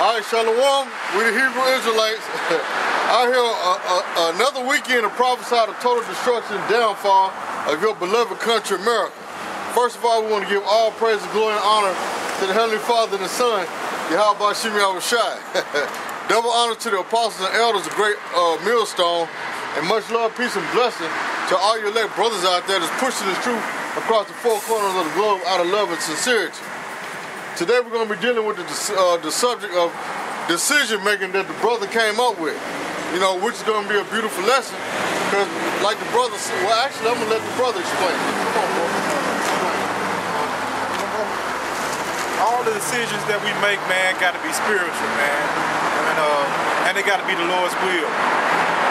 Alright, Shalom, we the Hebrew Israelites. Out here another weekend of prophesied the total destruction and downfall of your beloved country, America. First of all, we want to give all praise, glory, and honor to the Heavenly Father and the Son, YAHAWASHI. Double honor to the apostles and elders of GREATMILLSTONE, and much love, peace, and blessing to all your elect brothers out there that's pushing this truth across the four corners of the globe out of love and sincerity. Today we're going to be dealing with the subject of decision making that the brother came up with. You know, which is going to be a beautiful lesson, because like the brother said, well actually I'm going to let the brother explain. Come on, bro. All the decisions that we make, man, got to be spiritual, man, and they got to be the Lord's will.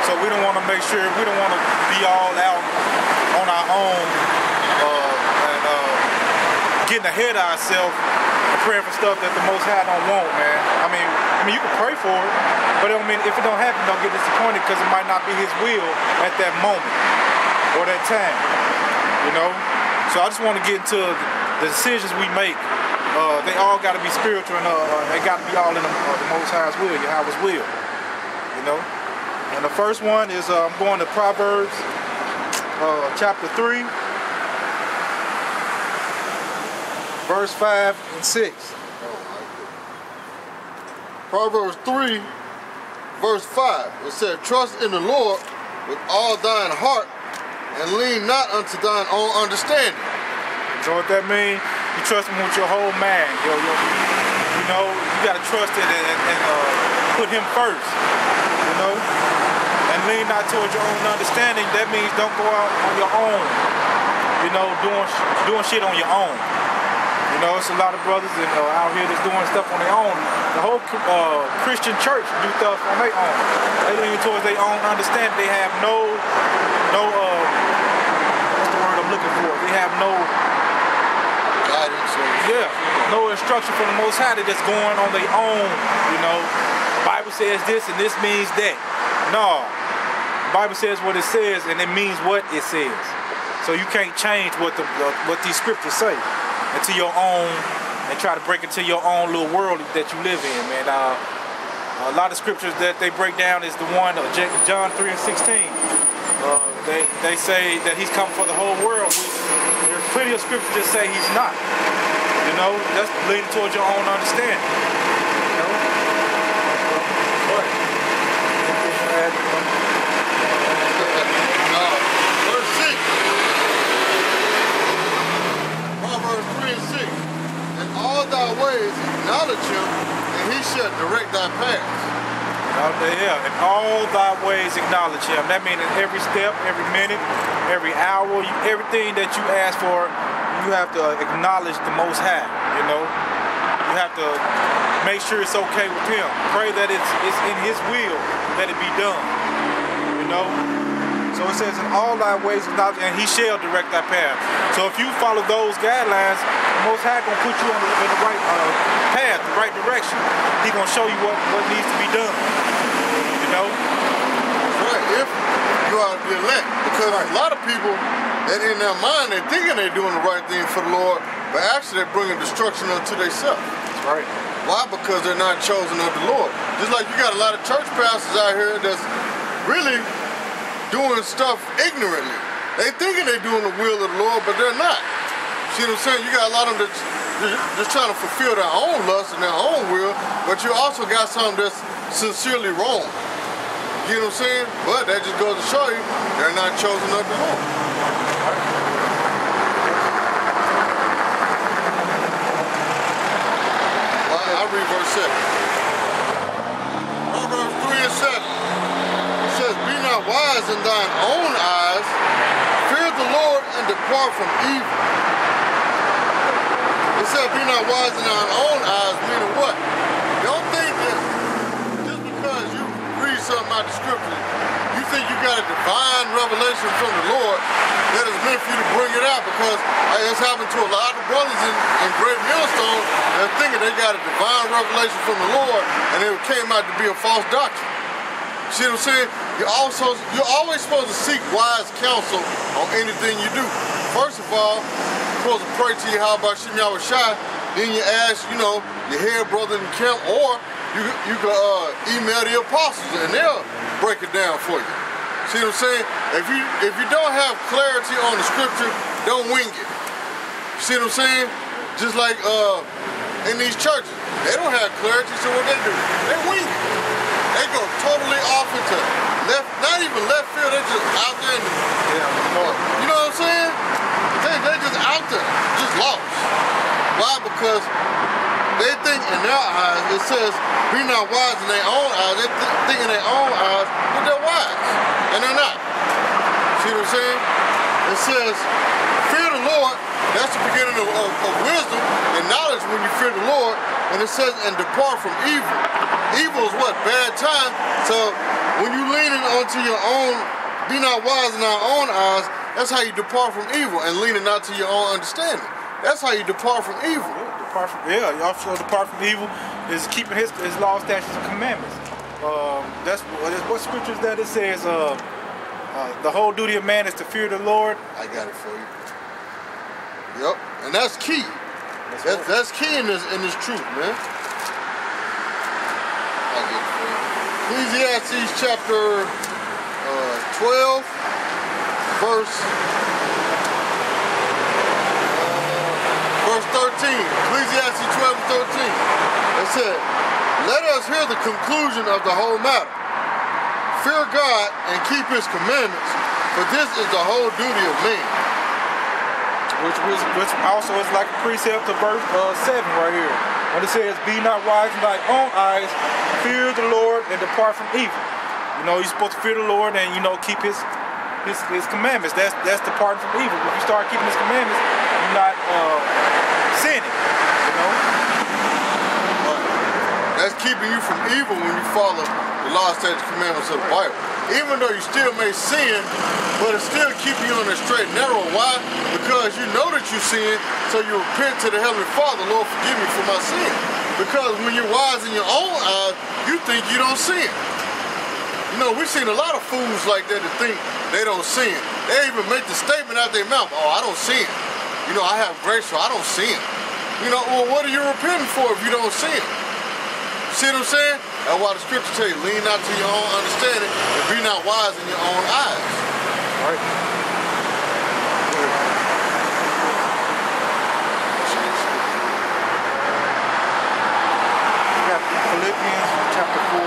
So we don't want to make sure, we don't want to be all out on our own and getting ahead of ourselves and praying for stuff that the Most High don't want, man. I mean, you can pray for it, but I mean, if it don't happen, don't get disappointed because it might not be His will at that moment or that time, you know. So I just want to get into the decisions we make. They all got to be spiritual, and they got to be all in the Most High's will, Yahweh's will, you know. And the first one is I'm going to Proverbs chapter 3. Verse 5 and 6. Proverbs 3, verse 5. It said, trust in the Lord with all thine heart, and lean not unto thine own understanding. You know what that means? You trust Him with your whole mind. You know, you got to trust it and put Him first. You know? And lean not towards your own understanding. That means don't go out on your own. You know, doing shit on your own. You know, it's a lot of brothers out here that's doing stuff on their own. The whole Christian church do stuff on their own. They lean towards their own understanding. They have no what's the word I'm looking for? They have no guidance. No instruction from the Most High. They're just going on their own. You know, the Bible says this and this means that. No, the Bible says what it says and it means what it says. So you can't change what these scriptures say into your own and try to break into your own little world that you live in, man. A lot of scriptures that they break down is the one of John 3 and 16. They say that He's come for the whole world. There's plenty of scriptures that say He's not. You know, that's leading towards your own understanding. You know? Verse 6. Proverbs 3 and 6. In all thy ways acknowledge Him, and He shall direct thy paths. Yeah, in all thy ways acknowledge Him. That means in every step, every minute, every hour, everything that you ask for, you have to acknowledge the Most High, you know. You have to make sure it's okay with Him. Pray that it's in His will that it be done, you know. So it says, in all thy ways acknowledge, and He shall direct thy path. So if you follow those guidelines, the Most High gonna put you in the right path, the right direction. He gonna show you what needs to be done. You know? Right, if you are the elect. Because a lot of people that in their mind they're thinking they're doing the right thing for the Lord, but actually they're bringing destruction unto themselves. That's right. Why? Because they're not chosen of the Lord. Just like you got a lot of church pastors out here that's really doing stuff ignorantly. They thinking they're doing the will of the Lord, but they're not. See what I'm saying? You got a lot of them that's just trying to fulfill their own lust and their own will, but you also got some that's sincerely wrong. You know what I'm saying? But that just goes to show you they're not chosen of the Lord. I read verse 7. Proverbs 3 and 7. It says, be not wise in thine own eyes, fear the Lord and depart from evil. It said, be not wise in thine own eyes, meaning what? Don't think that just because you read something out of the scripture, you think you got a divine revelation from the Lord that is meant for you to bring it out, because it's happened to a lot of brothers in GREATMILLSTONE that thinking they got a divine revelation from the Lord and it came out to be a false doctrine. See what I'm saying? You're always supposed to seek wise counsel on anything you do. First of all, you're supposed to pray to YAHAWASHI, then you ask, you know, your head brother in the camp, or you can email the apostles and they'll break it down for you. See what I'm saying? If you don't have clarity on the scripture, don't wing it. See what I'm saying? Just like in these churches, they don't have clarity, so what they do? They wing it. They go totally off into left, not even left field, they're just out there in the, you know what I'm saying? They just out there, just lost. Why? Because they think in their eyes, it says, be not wise in their own eyes. They think in their own eyes that they're wise, and they're not. See what I'm saying? It says, fear the Lord, that's the beginning of wisdom and knowledge when you fear the Lord. And it says, and depart from evil. Evil is what? Bad time. So when you leaning onto your own, be not wise in our own eyes, that's how you depart from evil, and leaning not to your own understanding. That's how you depart from evil. Yeah, y'all also depart from evil is keeping his laws, statutes, and commandments. That's what scriptures that it says. The whole duty of man is to fear the Lord. I got it for you. Yep, and that's key. That's key in this truth, man. I get it for you. Ecclesiastes chapter 12, verse 13. Ecclesiastes 12 and 13. It said, let us hear the conclusion of the whole matter. Fear God and keep his commandments, for this is the whole duty of man. Which also is like a precept to verse 7 right here. When it says, be not wise in thy own eyes, fear the Lord and depart from evil. You know, you're supposed to fear the Lord and, you know, keep his commandments. That's departing from evil. If you start keeping his commandments, you're not sinning, you know? That's keeping you from evil when you follow the law, statutes, commandments of the Bible. Even though you still may sin, but it's still keeping you on the straight and narrow. Why? Because you know that you sin, so you repent to the Heavenly Father, Lord, forgive me for my sin. Because when you're wise in your own eyes, you think you don't sin. You know, we've seen a lot of fools like that that think they don't sin. They even make the statement out their mouth, oh, I don't sin. You know, I have grace, so I don't sin. You know, well, what are you repenting for if you don't sin? See what I'm saying? That's why the scripture tells you, lean not to your own understanding and be not wise in your own eyes. All right. We got Philippians chapter 4.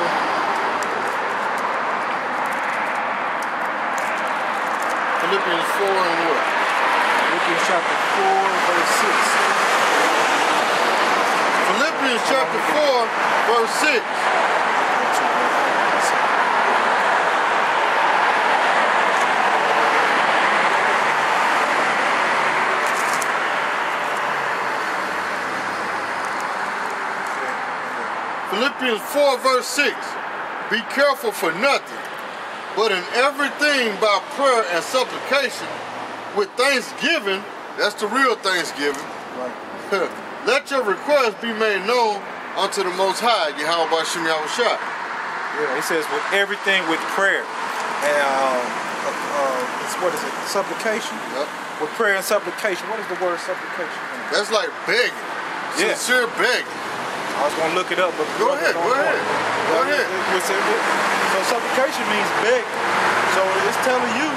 Philippians 4 and what? Philippians chapter 4, verse 6. Philippians chapter 4, verse 6. Philippians 4, verse 6. Be careful for nothing, but in everything by prayer and supplication, with thanksgiving, that's the real thanksgiving. Right. Let your requests be made known unto the Most High, YAHAWASHI, YAHAWASHI. Yeah, it says with everything with prayer and what is it? Supplication. Yep. With prayer and supplication. What is the word supplication? That's like begging. Yeah. Sincere begging. I was gonna look it up, but go ahead. So supplication means begging. So it's telling you,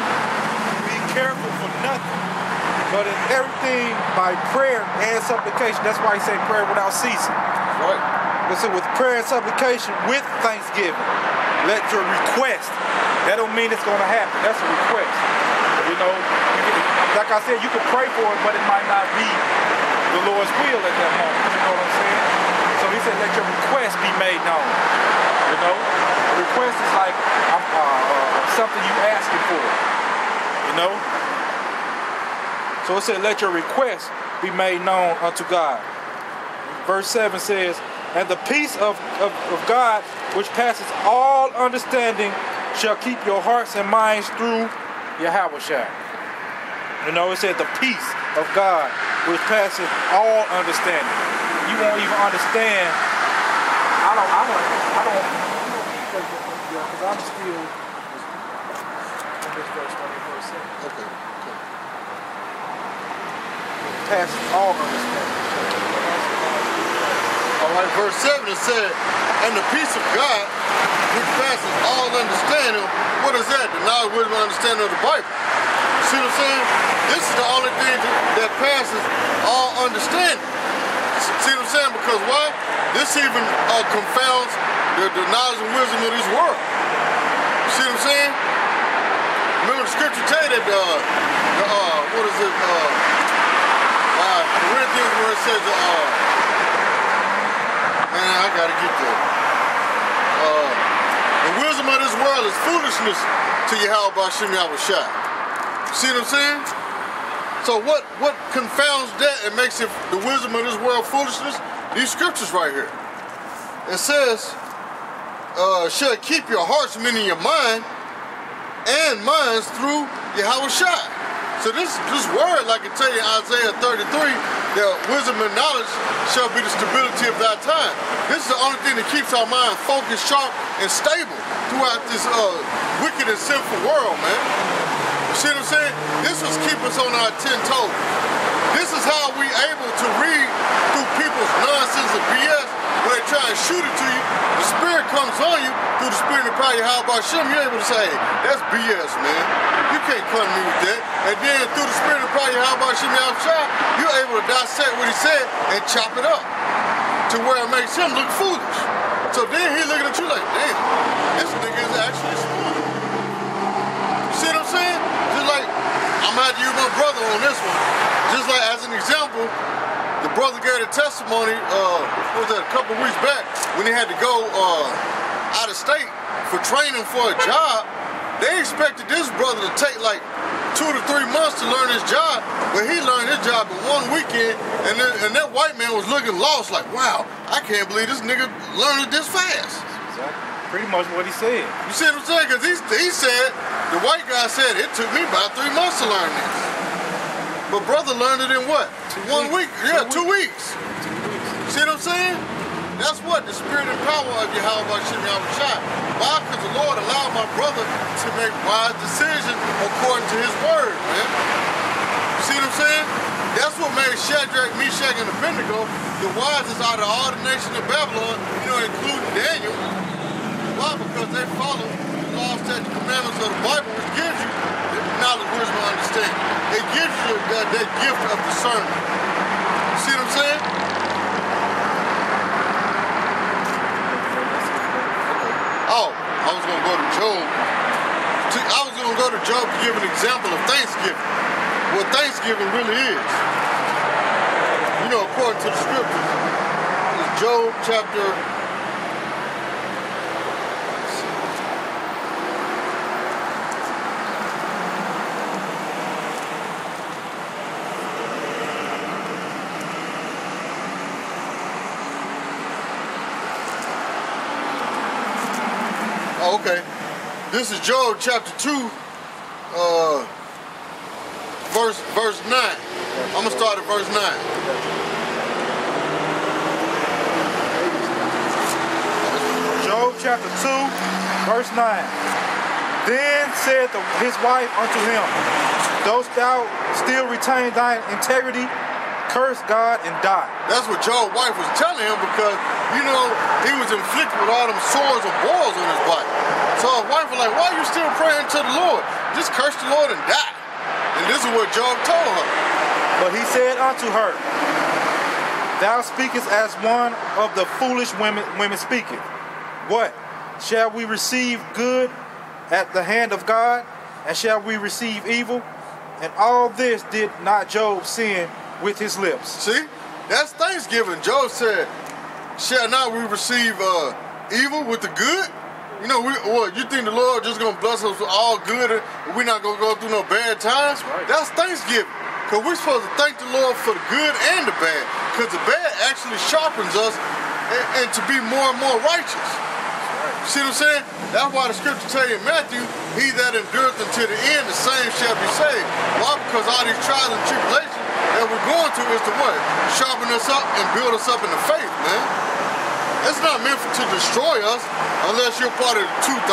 be careful for nothing, but in everything by prayer and supplication. That's why he said prayer without ceasing. Right. But so with prayer and supplication with thanksgiving, let your request. That don't mean it's gonna happen. That's a request. You know, like I said, you can pray for it, but it might not be the Lord's will at that moment. You know what I'm saying? So he said, let your request be made known. You know, a request is like something you asking for. You know. So it said, let your request be made known unto God. Verse 7 says, and the peace of God, which passes all understanding, shall keep your hearts and minds through YAHAWASHI. You know, it said the peace of God, which passes all understanding. You won't even understand. I don't, because I'm still in this verse 24. Okay. Passes all understanding. All right, verse 7, it said, and the peace of God, which passes all understanding. What is that? The knowledge, wisdom, and understanding of the Bible. See what I'm saying? This is the only thing that passes all understanding. See what I'm saying? Because why? This even confounds the knowledge and wisdom of this world. See what I'm saying? Remember the scripture tell you that what is it? Corinthians, where it says, man, I gotta get there. The wisdom of this world is foolishness to YAHAWASHI. See what I'm saying? So what confounds that and makes it the wisdom of this world foolishness? These scriptures right here. It says, shall keep your hearts, meaning your mind, and minds through YAHAWASHI. So this word, like I tell you in Isaiah 33, that wisdom and knowledge shall be the stability of thy time. This is the only thing that keeps our mind focused, sharp, and stable throughout this wicked and sinful world, man. You see what I'm saying? This was keep us on our 10 toes. This is how we able to read through people's nonsense and BS when they try and shoot it to you. The spirit comes on you through the spirit and power of YAHAWASHI. You're able to say, hey, that's BS, man. You can't come to me with that. And then through the spirit and power of YAHAWASHI, you're able to dissect what he said and chop it up to where it makes him look foolish. So then he looking at you like, damn, this nigga is actually smart. You see what I'm saying? Just like, I'm gonna have to use my brother on this one. Just like as an example, the brother gave a testimony, what was that, a couple weeks back, when he had to go out of state for training for a job. They expected this brother to take like 2 to 3 months to learn his job, but he learned his job in 1 weekend, and that white man was looking lost like, wow, I can't believe this nigga learned it this fast. Exactly. Pretty much what he said. You see what I'm saying? Because he said, the white guy said, it took me about 3 months to learn this. But brother learned it in what? 1 week? Yeah, 2 weeks. See what I'm saying? That's what the spirit and power of YAHAWASHI. Why? Because the Lord allowed my brother to make wise decisions according to his word, man. You see what I'm saying? That's what made Shadrach, Meshach, and Abednego the wisest out of all the nations of Babylon, you know, including Daniel. Why? Because they follow the law, statutes, commandments of the Bible, which gives you knowledge, wisdom, and understanding. It gives you that gift of discernment. You see what I'm saying? Oh, I was going to go to Job. I was going to go to Job to give an example of Thanksgiving. What Thanksgiving really is. You know, according to the scriptures. It's Job chapter... Oh, okay. This is Job chapter 2, verse 9. I'm gonna start at verse 9. Job chapter 2, verse 9. Then said his wife unto him, dost thou still retain thine integrity? Curse God and die. That's what Job's wife was telling him because, you know, he was inflicted with all them sores and boils on his body. So his wife was like, why are you still praying to the Lord? Just curse the Lord and die. And this is what Job told her. But he said unto her, thou speakest as one of the foolish women speaketh. What? Shall we receive good at the hand of God? And shall we receive evil? And all this did not Job sin with his lips. See? That's Thanksgiving. Job said, shall not we receive evil with the good? You know, you think the Lord just going to bless us with all good and we're not going to go through no bad times? Right. That's Thanksgiving. Because we're supposed to thank the Lord for the good and the bad. Because the bad actually sharpens us and to be more and more righteous. Right. See what I'm saying? That's why the scripture tell you in Matthew, he that endureth until the end, the same shall be saved. Why? Because all these trials and tribulations that we're going to is to what? Sharpen us up and build us up in the faith, man. It's not meant to destroy us unless you're part of the 2/3.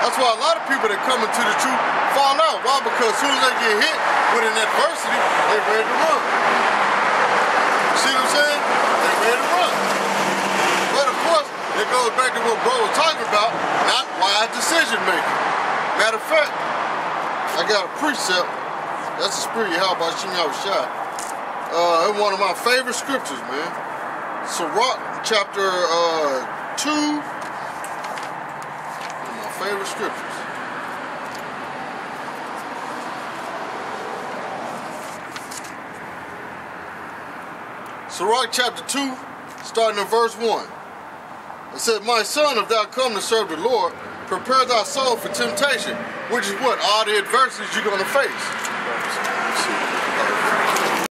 That's why a lot of people that come into the truth fall out. Why? Because as soon as they get hit with an adversity, they're ready to run. See what I'm saying? They're ready to run. goes back to what bro was talking about, not wise decision making. Matter of fact, I got a precept. That's the spirit of YAHAWASHI. It's one of my favorite scriptures, man. Sirach chapter 2. One of my favorite scriptures. Sirach chapter 2, starting in verse 1. It says, my son, if thou come to serve the Lord, prepare thy soul for temptation, which is what? All the adversities you're going to face.